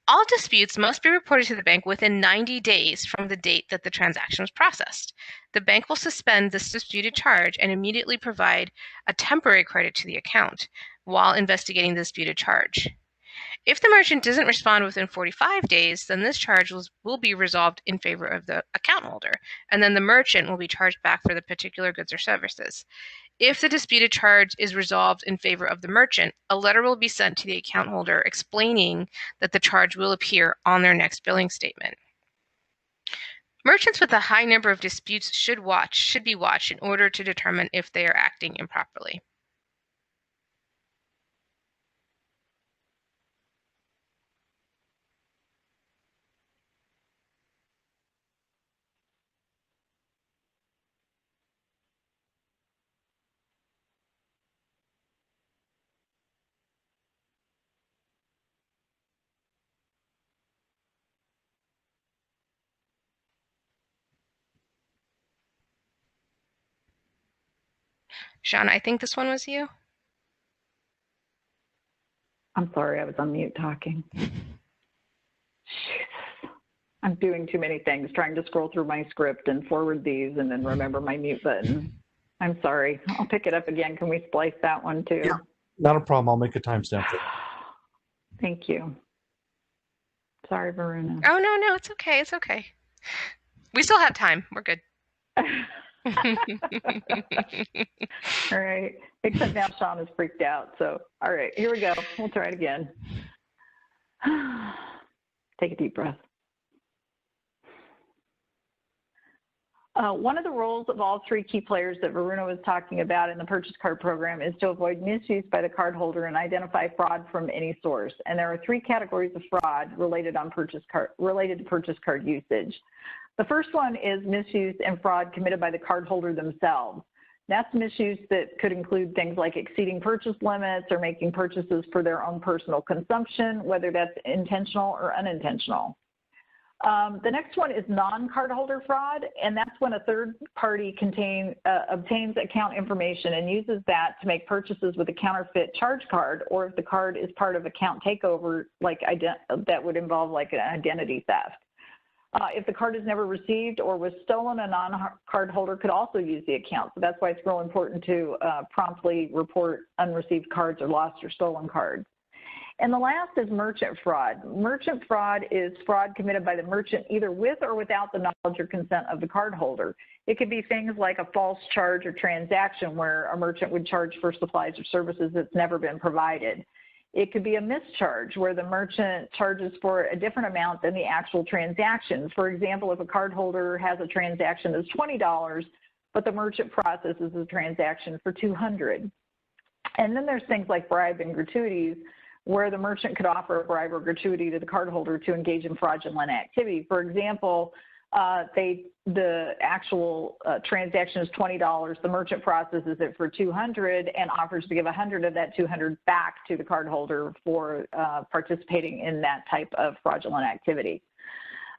Speaker 2: all disputes must be reported to the bank within 90 days from the date that the transaction was processed. The bank will suspend this disputed charge and immediately provide a temporary credit to the account while investigating the disputed charge. If the merchant doesn't respond within 45 days, then this charge will be resolved in favor of the account holder, and then the merchant will be charged back for the particular goods or services. If the disputed charge is resolved in favor of the merchant, a letter will be sent to the account holder explaining that the charge will appear on their next billing statement. Merchants with a high number of disputes should be watched in order to determine if they are acting improperly. Shauna, I think this one was you.
Speaker 1: I'm sorry, I was on mute talking. I'm doing too many things, trying to scroll through my script and forward these and then remember my mute button. I'm sorry. I'll pick it up again. Can we splice that one too?
Speaker 3: Yeah, not a problem. I'll make a timestamp for it.
Speaker 1: Thank you. Sorry, Varuna.
Speaker 2: Oh, no, it's okay. It's okay. We still have time. We're good.
Speaker 1: All right. Except now Sean is freaked out. So, all right, here we go. We'll try it again. Take a deep breath. One of the roles of all three key players that Varuna was talking about in the purchase card program is to avoid misuse by the cardholder and identify fraud from any source. And there are three categories of fraud related to purchase card usage. The first one is misuse and fraud committed by the cardholder themselves. That's misuse that could include things like exceeding purchase limits or making purchases for their own personal consumption, whether that's intentional or unintentional. The next one is non-cardholder fraud, and that's when a third party obtains account information and uses that to make purchases with a counterfeit charge card, or if the card is part of account takeover, like that would involve like an identity theft. If the card is never received or was stolen, a non-cardholder could also use the account. So that's why it's real important to promptly report unreceived cards or lost or stolen cards. And the last is merchant fraud. Merchant fraud is fraud committed by the merchant either with or without the knowledge or consent of the cardholder. It could be things like a false charge or transaction where a merchant would charge for supplies or services that's never been provided. It could be a mischarge where the merchant charges for a different amount than the actual transaction. For example, if a cardholder has a transaction that's $20, but the merchant processes the transaction for $200. And then there's things like bribe and gratuities, where the merchant could offer a bribe or gratuity to the cardholder to engage in fraudulent activity. For example, the actual transaction is $20, the merchant processes it for $200 and offers to give $100 of that $200 back to the cardholder for participating in that type of fraudulent activity.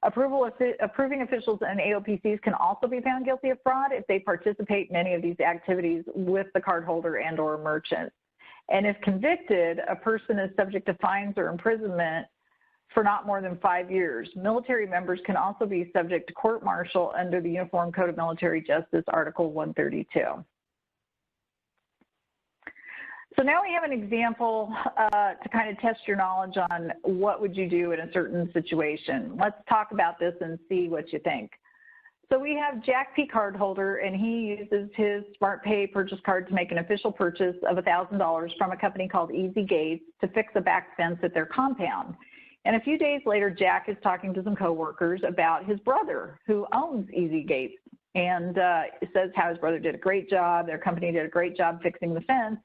Speaker 1: Approving officials and AOPCs can also be found guilty of fraud if they participate in any of these activities with the cardholder and or merchant. And if convicted, a person is subject to fines or imprisonment for not more than 5 years. Military members can also be subject to court-martial under the Uniform Code of Military Justice, Article 132. So now we have an example to kind of test your knowledge on what would you do in a certain situation. Let's talk about this and see what you think. So we have Jack P. cardholder, and he uses his SmartPay purchase card to make an official purchase of $1,000 from a company called Easy Gates to fix a back fence at their compound. And a few days later, Jack is talking to some coworkers about his brother who owns Easy Gates, and says how his brother did a great job, their company did a great job fixing the fence,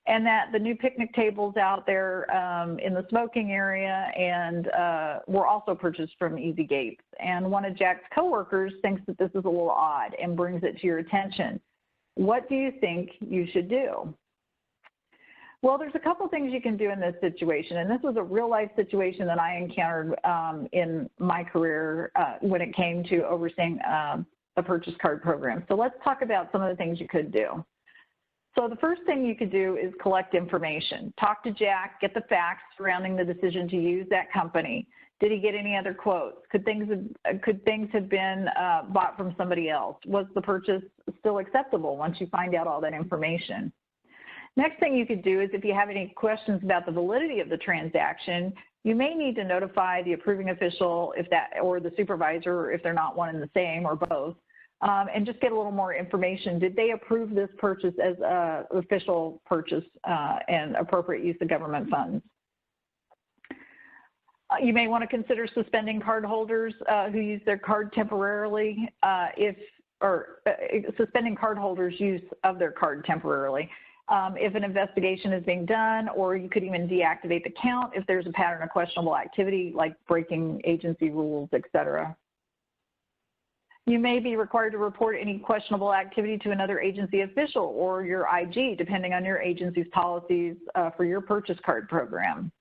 Speaker 1: and that the new picnic tables out there in the smoking area and were also purchased from Easy Gates. And one of Jack's coworkers thinks that this is a little odd and brings it to your attention. What do you think you should do? Well, there's a couple things you can do in this situation, and this was a real-life situation that I encountered in my career when it came to overseeing a purchase card program. So let's talk about some of the things you could do. So the first thing you could do is collect information. Talk to Jack, get the facts surrounding the decision to use that company. Did he get any other quotes? Could things have been bought from somebody else? Was the purchase still acceptable once you find out all that information? Next thing you could do is if you have any questions about the validity of the transaction, you may need to notify the approving official or the supervisor if they're not one and the same or both. And just get a little more information. Did they approve this purchase as an official purchase and appropriate use of government funds? You may want to consider suspending cardholders who use their card temporarily suspending cardholders' use of their card temporarily. If an investigation is being done, or you could even deactivate the account if there's a pattern of questionable activity like breaking agency rules, et cetera. You may be required to report any questionable activity to another agency official or your IG, depending on your agency's policies for your purchase card program.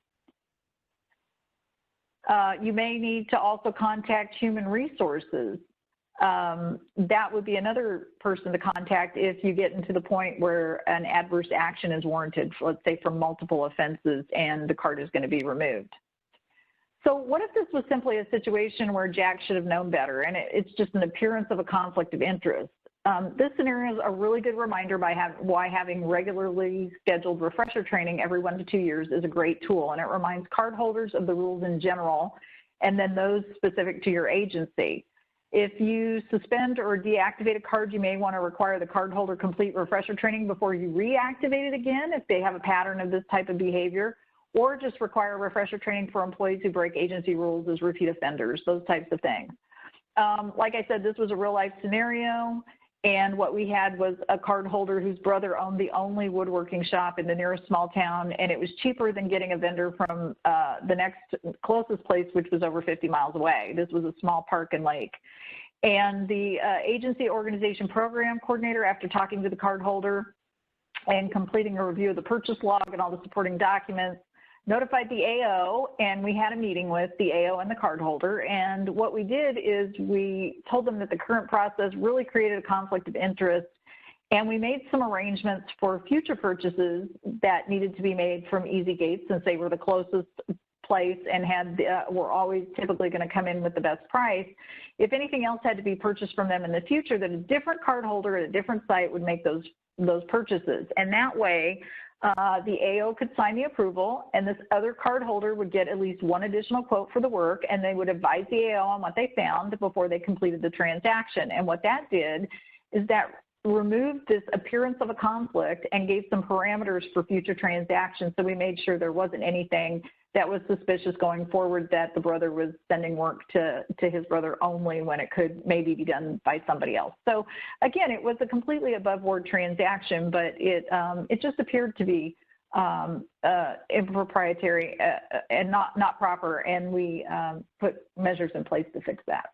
Speaker 1: You may need to also contact human resources. That would be another person to contact if you get into the point where an adverse action is warranted, let's say for multiple offenses, and the card is going to be removed. So what if this was simply a situation where Jack should have known better and it's just an appearance of a conflict of interest? This scenario is a really good reminder why having regularly scheduled refresher training every 1 to 2 years is a great tool, and it reminds cardholders of the rules in general and then those specific to your agency. If you suspend or deactivate a card, you may want to require the cardholder complete refresher training before you reactivate it again if they have a pattern of this type of behavior, or just require refresher training for employees who break agency rules as repeat offenders, those types of things. Like I said, this was a real life scenario, and what we had was a cardholder whose brother owned the only woodworking shop in the nearest small town, and it was cheaper than getting a vendor from the next closest place, which was over 50 miles away. This was a small park and lake. And the agency organization program coordinator, after talking to the cardholder and completing a review of the purchase log and all the supporting documents, notified the AO, and we had a meeting with the AO and the cardholder. And what we did is we told them that the current process really created a conflict of interest, and we made some arrangements for future purchases that needed to be made from Easy Gates, since they were the closest place and were always typically going to come in with the best price. If anything else had to be purchased from them in the future, that a different cardholder at a different site would make those purchases. And that way, the AO could sign the approval, and this other cardholder would get at least one additional quote for the work, and they would advise the AO on what they found before they completed the transaction. And what that did is that removed this appearance of a conflict and gave some parameters for future transactions. So we made sure there wasn't anything that was suspicious going forward, that the brother was sending work to his brother only when it could maybe be done by somebody else. So again, it was a completely above board transaction, but it just appeared to be improprietary and not proper, and we put measures in place to fix that.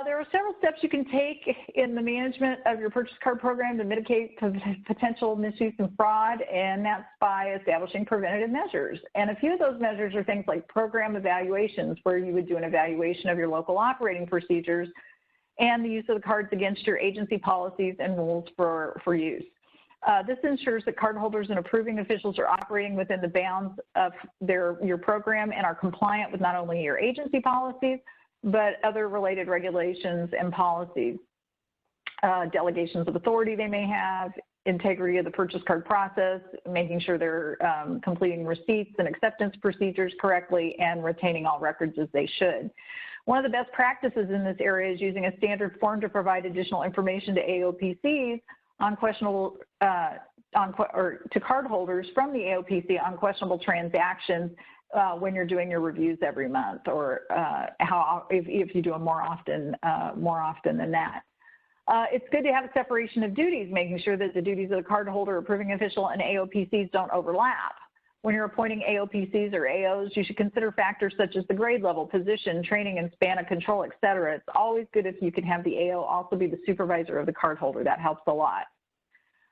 Speaker 1: There are several steps you can take in the management of your purchase card program to mitigate potential misuse and fraud, and that's by establishing preventative measures. And a few of those measures are things like program evaluations, where you would do an evaluation of your local operating procedures and the use of the cards against your agency policies and rules for use. This ensures that cardholders and approving officials are operating within the bounds of your program and are compliant with not only your agency policies, but other related regulations and policies, delegations of authority they may have, integrity of the purchase card process, making sure they're completing receipts and acceptance procedures correctly, and retaining all records as they should. One of the best practices in this area is using a standard form to provide additional information to AOPCs on questionable, or to cardholders from the AOPC on questionable transactions when you're doing your reviews every month, or if you do them more often than that. It's good to have a separation of duties, making sure that the duties of the cardholder, approving official, and AOPCs don't overlap. When you're appointing AOPCs or AOs, you should consider factors such as the grade level, position, training, and span of control, et cetera. It's always good if you can have the AO also be the supervisor of the cardholder. That helps a lot.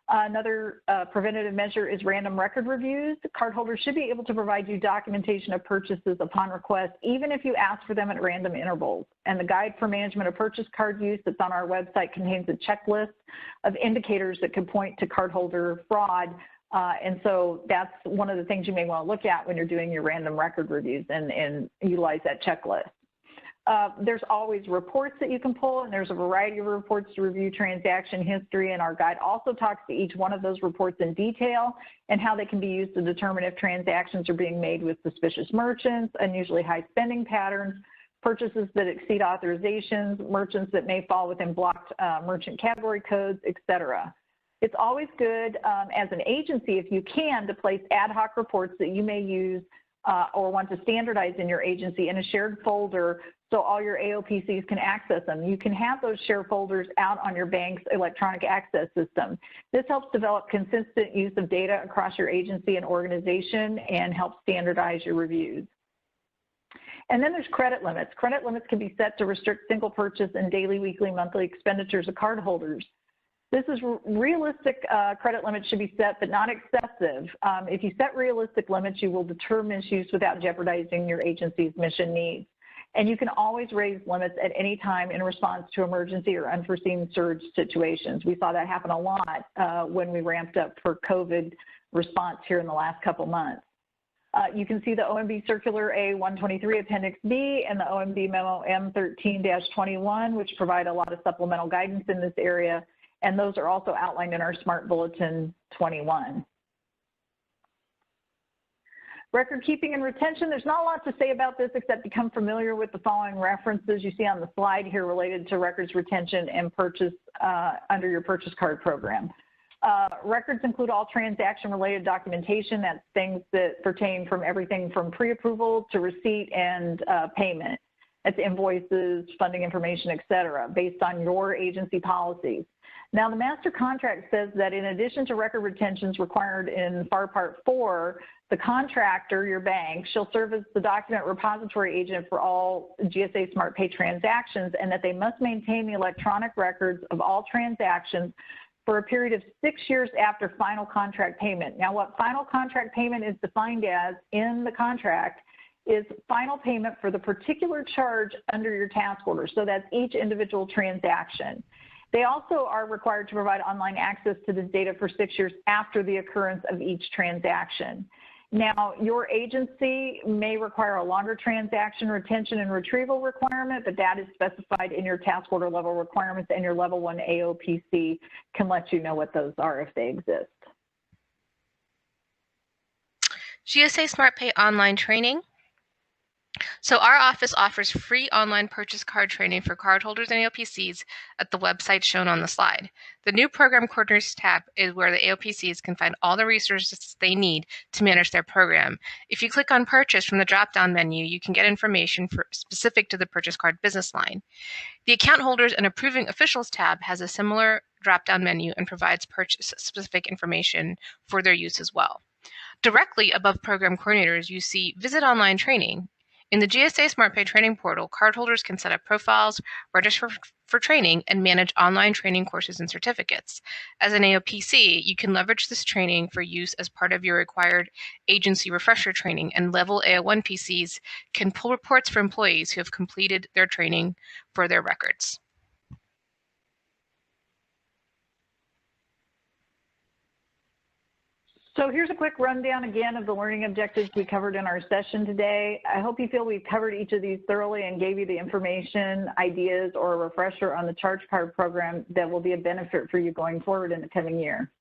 Speaker 1: Another preventative measure is random record reviews. Cardholders should be able to provide you documentation of purchases upon request, even if you ask for them at random intervals. And the Guide for Management of Purchase Card Use that's on our website contains a checklist of indicators that could point to cardholder fraud. And so that's one of the things you may want to look at when you're doing your random record reviews, and utilize that checklist. There's always reports that you can pull, and there's a variety of reports to review transaction history, and our guide also talks to each one of those reports in detail and how they can be used to determine if transactions are being made with suspicious merchants, unusually high spending patterns, purchases that exceed authorizations, merchants that may fall within blocked merchant category codes, et cetera. It's always good as an agency, if you can, to place ad hoc reports that you may use or want to standardize in your agency in a shared folder so all your AOPCs can access them. You can have those shared folders out on your bank's electronic access system. This helps develop consistent use of data across your agency and organization and helps standardize your reviews. And then there's credit limits. Credit limits can be set to restrict single purchase and daily, weekly, monthly expenditures of cardholders. This is realistic credit limits should be set, but not excessive. If you set realistic limits, you will deter misuse without jeopardizing your agency's mission needs. And you can always raise limits at any time in response to emergency or unforeseen surge situations. We saw that happen a lot when we ramped up for COVID response here in the last couple months. You can see the OMB Circular A-123 Appendix B and the OMB Memo M13-21, which provide a lot of supplemental guidance in this area. And those are also outlined in our Smart Bulletin 21. Record keeping and retention, there's not a lot to say about this except become familiar with the following references you see on the slide here related to records retention and purchase under your purchase card program. Records include all transaction-related documentation. That's things that pertain from everything from pre-approval to receipt and payment. That's invoices, funding information, et cetera, based on your agency policies. Now, the master contract says that in addition to record retentions required in FAR Part 4, the contractor, your bank, shall serve as the document repository agent for all GSA SmartPay transactions, and that they must maintain the electronic records of all transactions for a period of 6 years after final contract payment. Now, what final contract payment is defined as in the contract is final payment for the particular charge under your task order. So that's each individual transaction. They also are required to provide online access to this data for 6 years after the occurrence of each transaction. Now, your agency may require a longer transaction retention and retrieval requirement, but that is specified in your task order level requirements, and your level 1 AOPC can let you know what those are if they exist.
Speaker 2: GSA SmartPay online training. So our office offers free online purchase card training for cardholders and AOPCs at the website shown on the slide. The new Program Coordinators tab is where the AOPCs can find all the resources they need to manage their program. If you click on Purchase from the drop-down menu, you can get information specific to the purchase card business line. The Account Holders and Approving Officials tab has a similar drop-down menu and provides purchase-specific information for their use as well. Directly above Program Coordinators, you see Visit Online Training. In the GSA SmartPay training portal, cardholders can set up profiles, register for training, and manage online training courses and certificates. As an AOPC, you can leverage this training for use as part of your required agency refresher training, and level AO1 PCs can pull reports for employees who have completed their training for their records.
Speaker 1: So here's a quick rundown again of the learning objectives we covered in our session today. I hope you feel we've covered each of these thoroughly and gave you the information, ideas, or a refresher on the charge card program that will be a benefit for you going forward in the coming year.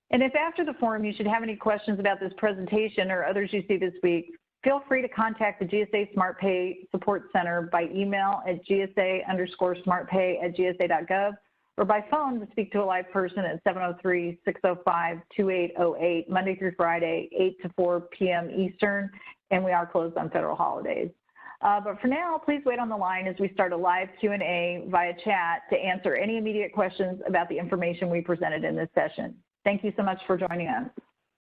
Speaker 1: And if after the forum you should have any questions about this presentation or others you see this week, feel free to contact the GSA SmartPay Support Center by email at gsa_smartpay@gsa.gov. or by phone to speak to a live person at 703-605-2808, Monday through Friday, 8 to 4 p.m. Eastern, and we are closed on federal holidays. But for now, please wait on the line as we start a live Q&A via chat to answer any immediate questions about the information we presented in this session. Thank you so much for joining us.